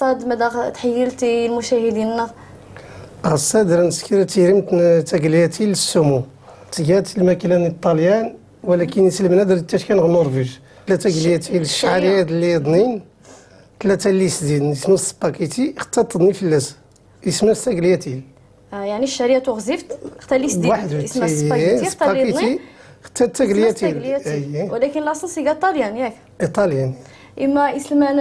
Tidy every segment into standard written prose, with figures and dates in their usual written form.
الصاد ماذا تحيلتي المشاهدين؟ الصاد راه نسكر تيرمت تاكلياتي للسمو تيات الماكله الطاليان ولكن يسلمنا درت تاشكان النرويج 3 كلياتي للشعريه اللي ضنين 3 اللي سدين اسمه سباكيتي اختطني في اللاس اسمها ساكلياتي يعني الشعريه تغزفت اختلي سدين اسمها سباكيتي سباكيتي حتى تاكلياتي ولكن لاصوص سي طاليان ياك ايطاليان اما اسلمان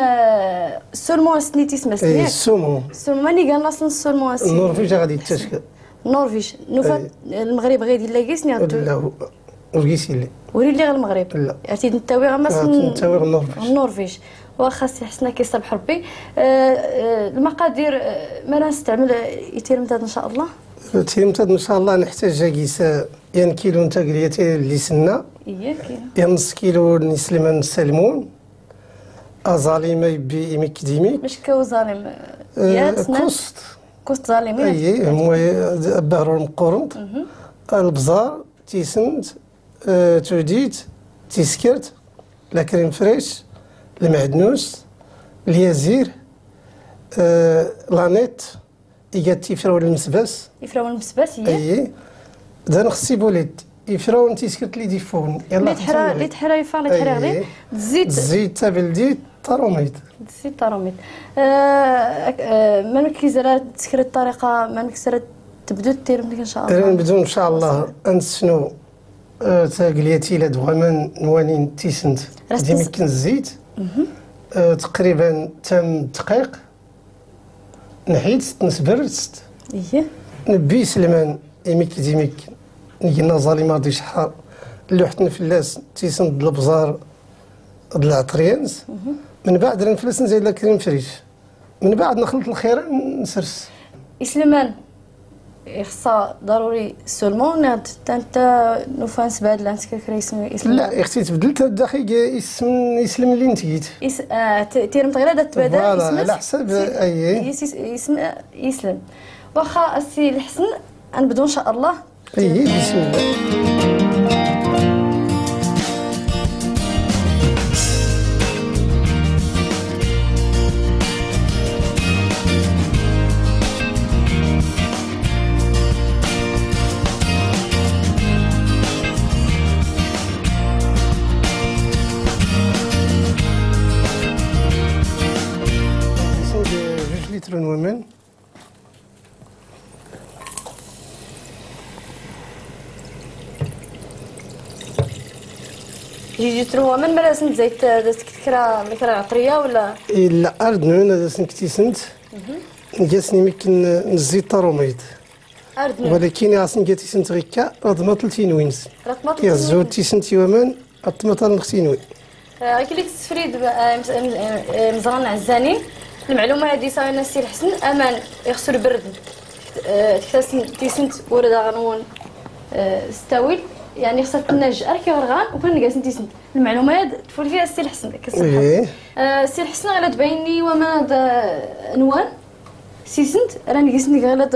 السولمون سنيتي اسمها سنيت السومو ماني قال لاصوص السولمون النرويج غادي تشكل النرويج نوفا المغرب غادي لاقيسني لا ورقيسي لي وري لي غير المغرب لا عرفتي نتاوي غير نتاوي النرويج واخا سي حسنا كيصبح ربي المقادير ما نستعمل يتيرمتاد ان شاء الله يتيرمتاد ان شاء الله نحتاج كيسه يعني كيلو نتاع كلياتي اللي سنه يعني نص كيلو نسلمان السلمون ازاليمه بيميك ديميك مش كوزاليم يا كوست زاليمي هو بهرور مقورنط البزار تيسند توديت تيسكرت لا كريم فريش المعدنوس اليازير لانيت إيجات يفراون المسباس هي دا نخصي بوليت يفراون تيسكرت لي ديفون يلا لي تحرا يفا لي تحرا غير الزيت تابلديت طاروميت الزيت طاروميت ما كيزرا تسكرت الطريقه ما كيزرا تبدو دير ان شاء الله نبدو ان شاء الله نسنو تاكلياتي لا دغمان نوانين تيسنت ديميك الزيت تقريبا تم دقيق نحيد نسبرت نبي سلمان يميك ديميك نجينا زالي ماضي شحار لوحت نفلاس تيسند البزار د العطريانس من بعد نفلس نزيد لها كريم فريش من بعد نخلط الخير نسرس سليمان خصها ضروري سولمون انت نوفانس بعد لا نسكر اسمه لا اختي تبدلت الدقيق يسلم اللي نتيت تيرم تغير تبدا اسم على حسب اي يسلم واخا السي الحسن نبدو ان شاء الله بسم الله لتر ومن 2 لتر ومن ما لازم زيت كرا عطريه ولا لا اردنون هذا كتيسنت نجاسني يمكن الزيت طاروميد ولكن اصلا كتيسنت غيكا رضما 30 وينس يا زود تيسنت ومن الطماطم نختينوي كي تفريد مزران عزاني المعلومه هذه صاينا السي الحسن امان يخسر برد تيسنت ورد غنون ستاويل يعني خصها تنج اركي غرغان وكون نقاس نتيسنت المعلومه هاد تفول فيها السي الحسن كصحه السي الحسن غير تبين لي وما انوان سيسنت راه نقيسني غير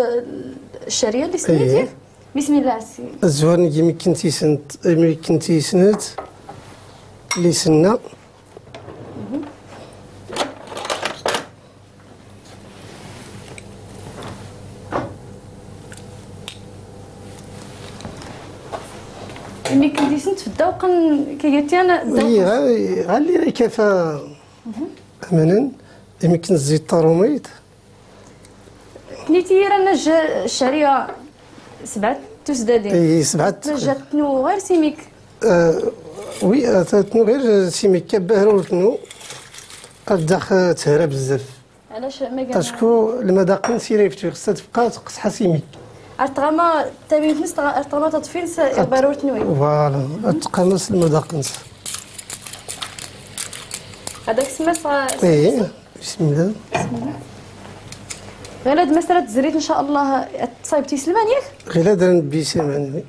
الشريه اللي سنيتي بسم الله السي الزوار يمكن تيسنت اللي سنه ملي كنتي سنت في الذوق كيجاتي انا غالي كيفا امنا يمكن الزيت طاروميط كنيتي رانا الشعريه 7 تسدادين 7 جات تنو غير سيميك وي تنو غير سيميك كباهر تنو الداخ تهرى بزاف علاش ما قال باسكو المذاق نسيريفتو خصها تبقى تقصحها سيميك ارتغما تابين نص ارتغما تطفين بارور تنوي فوالا تقمص المذاق نص هذاك سما بسم الله غير هاد مساله الزريت ان شاء الله تصايبتي سلمان ياك غير هذا نبي سلمان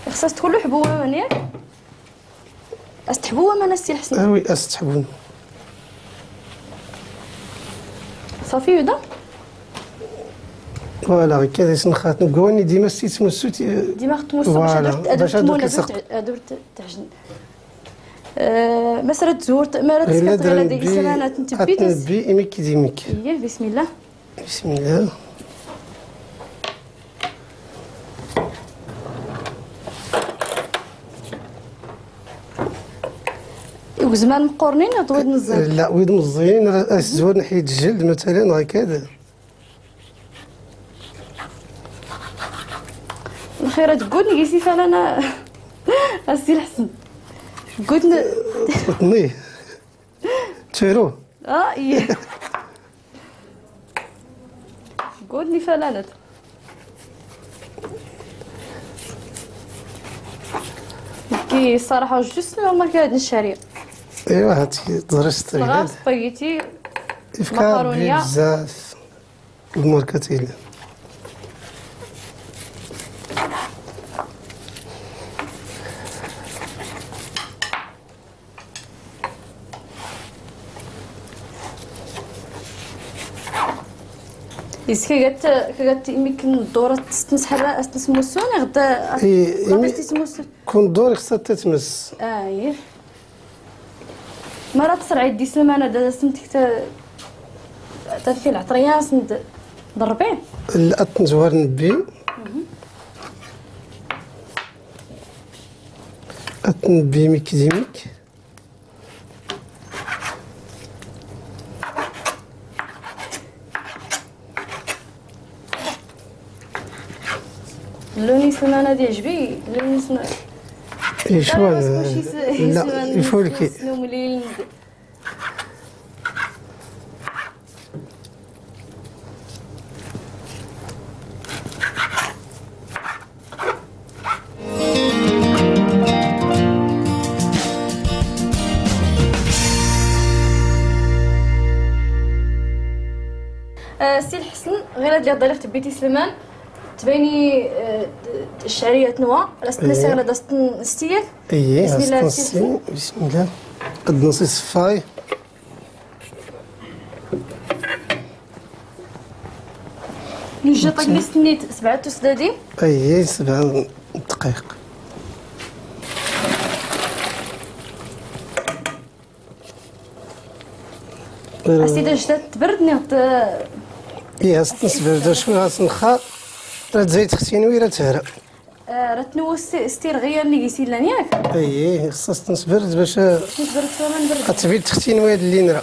خصها تكون له حبوه من ياك استحبوه من السي الحسن وي استحبون صافي يودا فوالا كذا سنخات نقواني ديما ستيتموسو ديما ختموسو باش درت تعجن مسرة زور ما تسكت غير ديك السمانة تنتبي تنبي إميك ديميك. إيه بسم الله. بسم الله. وزمان مقورنين ويد مزين؟ لا ويد مزين الزوار ناحية الجلد مثلا هكذا. الخير تقول نقيسي فعلا السي الحسن قلت تطنيه تشيروه ايه قولني فعلا كي الصراحه جوست نورمال كي هاد الشارع ايوا هاتي درست الغاف سباغيتي مكرونيه بزاف الماركاتيل. إذا كانت يمكن الدورة تنسحب تسموسون غدا تسموسون كون دوري خصها تتمس. ايه مرات تصرعي دي سلمانة دا سمتك تفي العطرية سند ضربين لا تنزوار نبي اتنبي ميك ديميك لوني سلمانة دي عجبي لوني سلمانة شوان لا يفولكي سي الحسن غير هاد اللي تبيتي سلمان تبيني الشعريه تنوى راسنا على داست ستيك. بسم الله بسم الله قد نصي صفاي نجي طاق سنيت 7 تسدادي 7 دقائق. اسيدي جات تبردني تنسبر شويه سنخا راه تزيد ختيني ويرا تهرى راه تنوى ستير غير اللي قيسي لنا ياك خصها تنسبرد باش تنسبرد شويه من برد غتبيد تختيني وهاد اللي نرى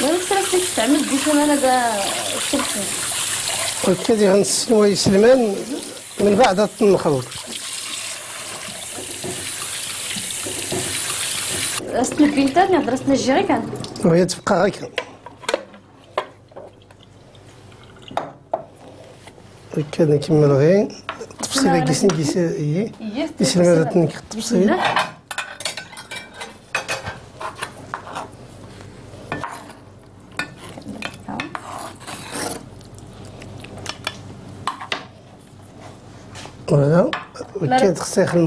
وانا بصراحه تستعمل دي سمانه دا السلحين وكادي غنسلمو يسلمان من بعد نخلط راسنا البنتات نهضر راسنا الجيري كان وهي تبقى هكا هكا نكمل غير التفصيله كيسين يسلم هذا تنك التفصيل فوالا وكاد خصها يخل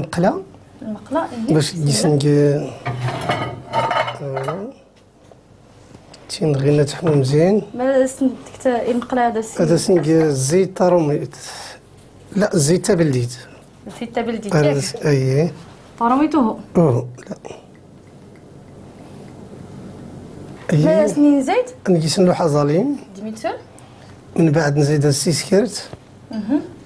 المقله باش يسنق تينغينا تحمو مزيان. ما سندك المقله هذا سنق الزيت طاروميت لا الزيت تبلديت الزيت تبلديت اييه طاروميتوه لا ما سنين زيت نقيس نلوحه ظالين ديميتسون من بعد نزيد السيسكرت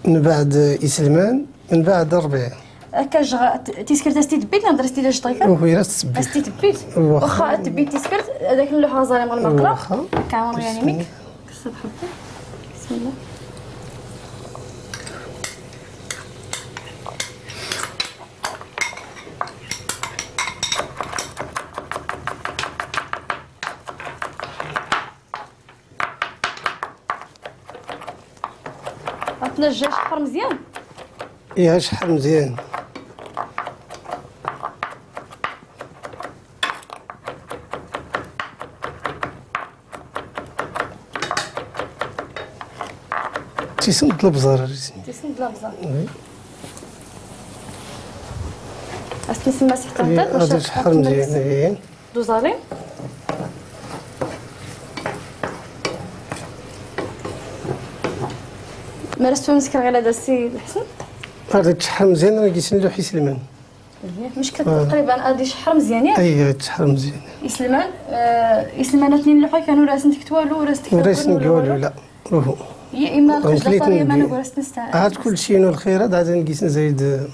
من بعد يسلمان من بعد ربيع هكا تيسكرت استي تبيت نهضر استي داج طريقه وهي راه تسبيت استي تبيت واخا تبيت تيسكرت هذاك اللوحه ظالم مع المقله كامل يعني ميك كسب حبه بسم الله تنجى شحر مزيان شحر مزيان تيسند البزار تيسند البزار استنسمى حتى هذا شحر مزيان دوزالي مارستو نسكر غير هذا السي الحسن. هذا تشحر مزيان راه كيسن له حسلمان. مش تقريبا غادي يشحر مزيان ياك؟ اي تشحر مزيان. يسلمان يسلمان اثنين لوحه كانوا راسن تكتوالو وراسن والو لا روحو. يا اما خرج طريه ما نقولش نستاهل. عاد كلشي نو الخير عاد نقيس نزيد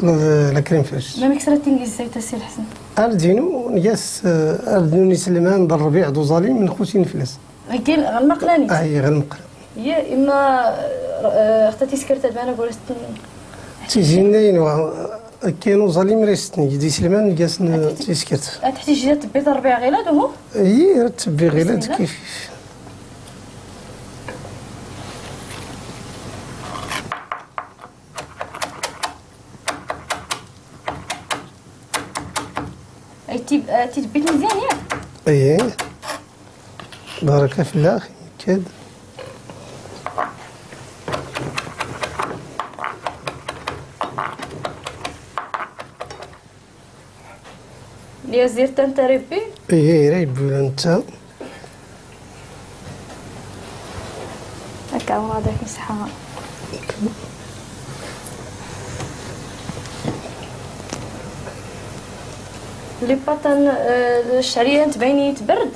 لا كريم فريش. ما مكسرات تنقيس زيت السي الحسن. اردينو نقاس اردينو سلمان در ربيع دو ظالم من خوتي نفلس. كاين غنمقلاني. اي غنمقلا. يا اما اختي سكرت ما نقولش تيجينا كاينو ظالم ريستني دي سلمان نقاس تيسكرت. تحتاج تبيض ربيع غيلاد هو؟ اي رتبي غيلاد كيف. تيتبيت مزيان ياك؟ ايه بارك في الله كاد. يا زيرت انت ربي؟ ايه ريبي انت. هكا هو هذاك يصحى. لي باتان الشعريه تبيني تبرد.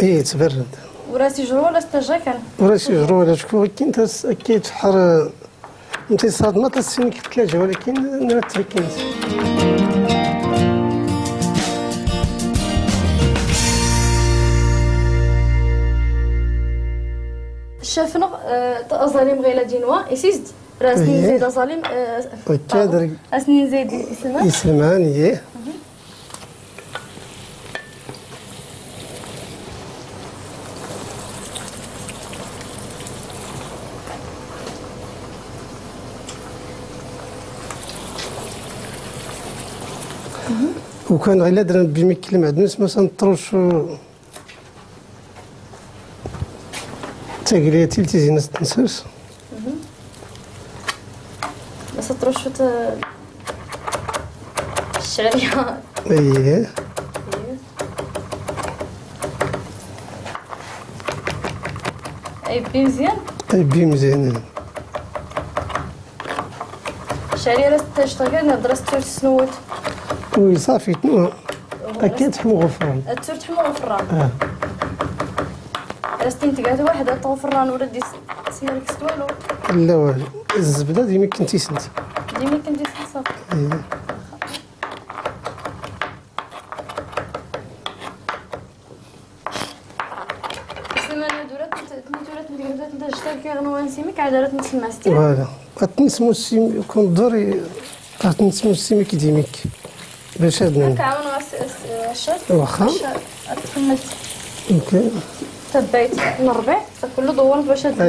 ايه تبرد. وراسي جرو ولا استجا كان؟ وراسي جرو ولا شكون كاين كيتفحر انت صاد ما تصيني في الثلاجه ولكن نرتب كاين. شافنا ازاليم غيلا دينوا يسيزد راسني زيد ازاليم كادر راسني زيد يسلمان ايه. وكان غير درنا بمكل معدنوس ما سنطروش تاكلياتي تيزين تنسرس. ما سطروش الشعريه. اييه اي بي مزيان. اي بي مزيان. الشعريه راه تشتغل درست سنوات. وي صافي تنوها اكيد تحمو غفران. التور تحمو غفران. راستين تقعد واحد طو فران وردي سيرك ستوالو. لا والو الزبده ديما كنتي سنت. ديما كنتي سنت صافي. السمانه دورات انت جتك كيغنوا نسيمك عاد راه تنسمع ستي. فوالا غتنسمو السيم كون دوري غتنسمو السيمك ديميك باش هادنا. كعاون الشاف. واخا. تحملت. اوكي. تبيت من الربيع كله دورت باش هاد.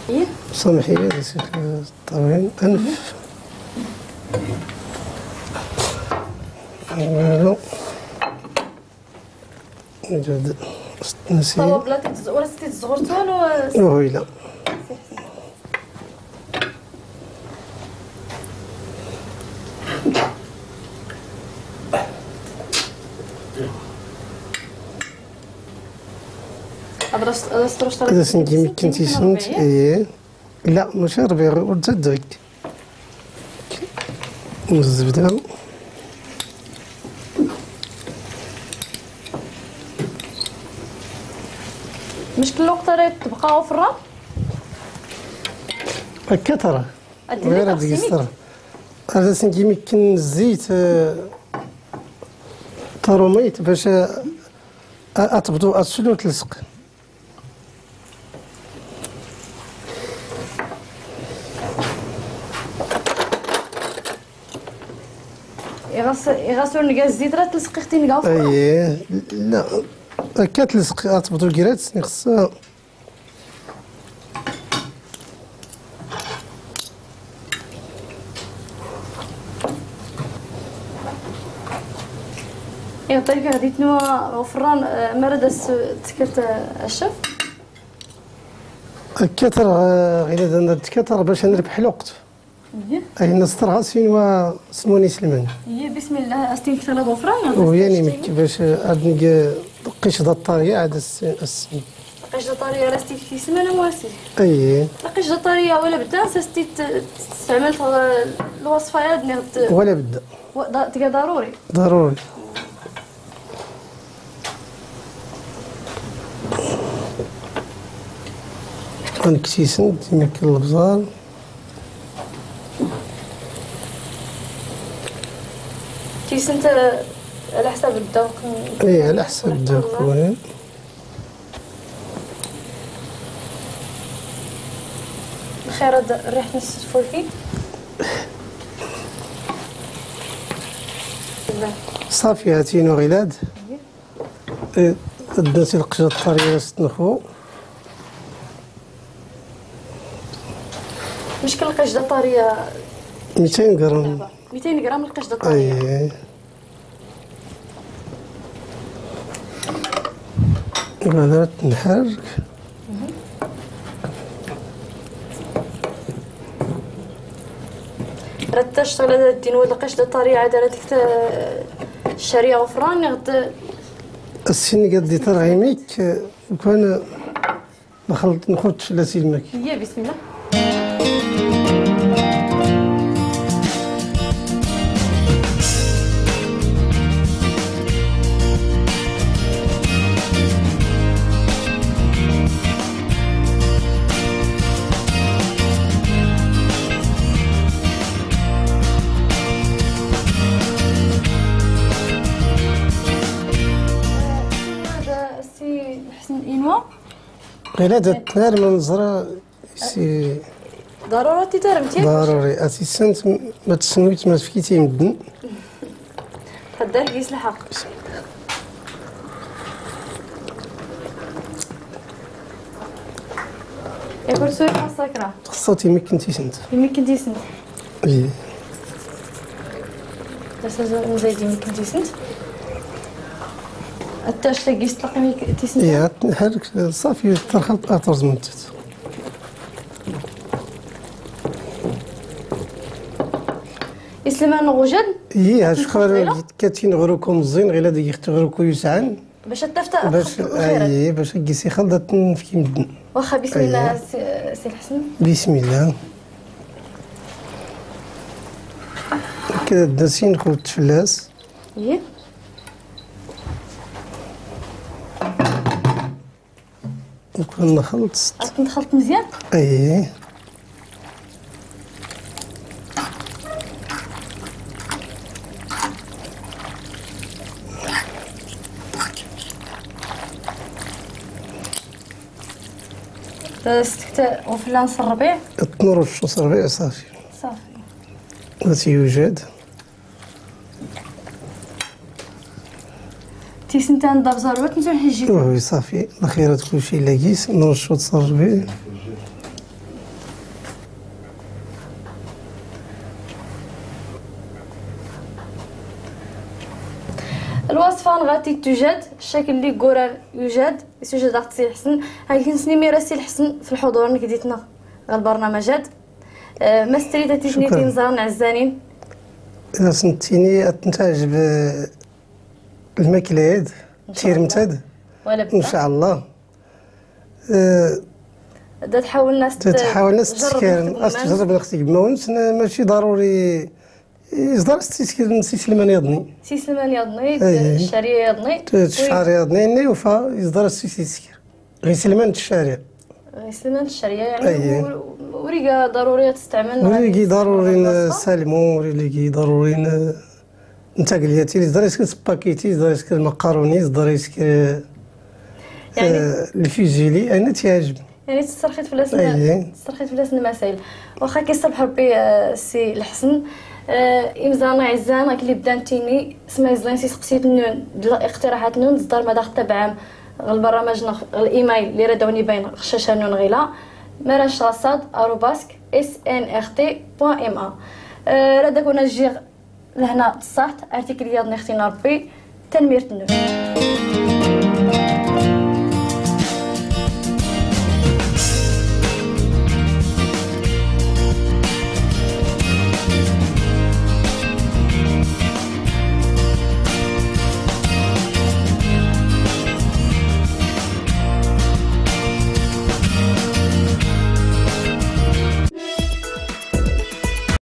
اي سامحي لي هذا سيخ الطويل انف. فوالا نجد نسيت. طلب لا ولا تزغرت والو. وي لا هذا سنتي كنتي سنت. ايه لا ماشي ربيع وتزاد الزبده. مش كل وقت راه تبقاو في الراب. هكا ترى غير هاد القصه هذا سنتي يمكن الزيت طروميت باش اطبطو اسلو تلصق. يغسلوا نلقى الزيت راه تلصق اختي نلقاو. اييه لا هكا تلصق اطبطو كيرات سني خصها. يا طريقة غادي تنوى وفران مرد تسكرت الشف. هكا ترى غير هذا التكاتر باش نربح الوقت. اي نسترها سينوا سموني سلمان. بسم الله استين كثر غفران. ويعني باش عاد نلقى قشدة طارية عاد السن. قشدة طارية راه ستي في سمانة مواسي. اي قشدة طارية ولا بدا ستي تستعمل الوصفة هادني ولا بدا تلقى ضروري. ضروري. غنكتيسن كيما كاين البزار. تيسنت على حساب الذوق. اي على حساب الذوق. وين خير ريحة نص الفولكي. صافي هاتينو غلاد. درتي القشدة الطرية ستنخو. مشكل القشدة طارية 200 غرام. 200 غرام القشدة طارية. اي غادي تنحرك. راه تشتغل هذا الدين ولا القشدة طارية عاد راه ديك الشارية غفران غد السن قد ترغيميك كان نخلط في لاسي الماك. هي بسم الله. غير تنار من زرا سي ضروري تيترمتي. ضروري اسيسنت ما تسنويت ما فكيتي مدن. خدار كيس الحق. بسم الله. ياكل سوي خاصك راه خصوتي ما كنتيش انت. ما كنتي سنت. اي بس زايدين ما كنتي سنت. التاش تاكيس تلقى ما كنتي سنت. اي هذاك صافي ترخلط 14 من تحت. يسلمان غوجد. اي شكون كاتين غروكم زين غير هذا يختغروكو يسعن باش تفتح باش اي باش كيسي خلطت في مدن. واخا بسم الله سي الحسن. بسم الله. كذا داسين نخوض التفلاس. ايه نكون نخلط. نخلط مزيان. ايه ستكت وفلان الربيع. التنور والشوص ربيع صافي. صافي. هاتي يوجد. تيسنتان دار زروات نزول حجي. وي صافي الخيرات كلشي لاقيس نرشو تصربي. الوصفه غادي توجد الشكل اللي كورال يوجد يوجد عند سي الحسن. هاي كنسني ميرا سي الحسن في الحضور اللي كديتنا البرنامجات. ما ستريت تيسنيتي نزران عزانين. اذا سنتيني تنتعجب الماكله هاد تيرمتاد ان شاء الله. تحاول الناس تسكر تجرب اختي ماونس ماشي ضروري يصدر سي سليمان يضني. سي سليمان يضني الشاريه يضني الشاريه يضني وفا يصدر سيسكر غير سليمان الشاريه. سليمان الشاريه يعني وريقه ضروريه تستعمل. وريقي ضروري سالمون وريقي ضروري نتاكلياتي يصدر يسكر سباكيتي يصدر يسكر المقاروني يصدر يسكر يعني الفيجيلي انا تيعجبني. يعني تسترخيت في لسنا المسائل واخا كيصبح ربي سي الحسن. امزانا عزان اللي بدانتيني سما زلان سي سقسيت نون اقتراحات نون صدر ما داخل تبع البرنامج الايميل اللي راه دوني باين غشاشه نون غيلا marashasad@snrt.ma. راه داك ونجي لهنا الصحت ارتيكل ديال اختي ربي تنمير النون.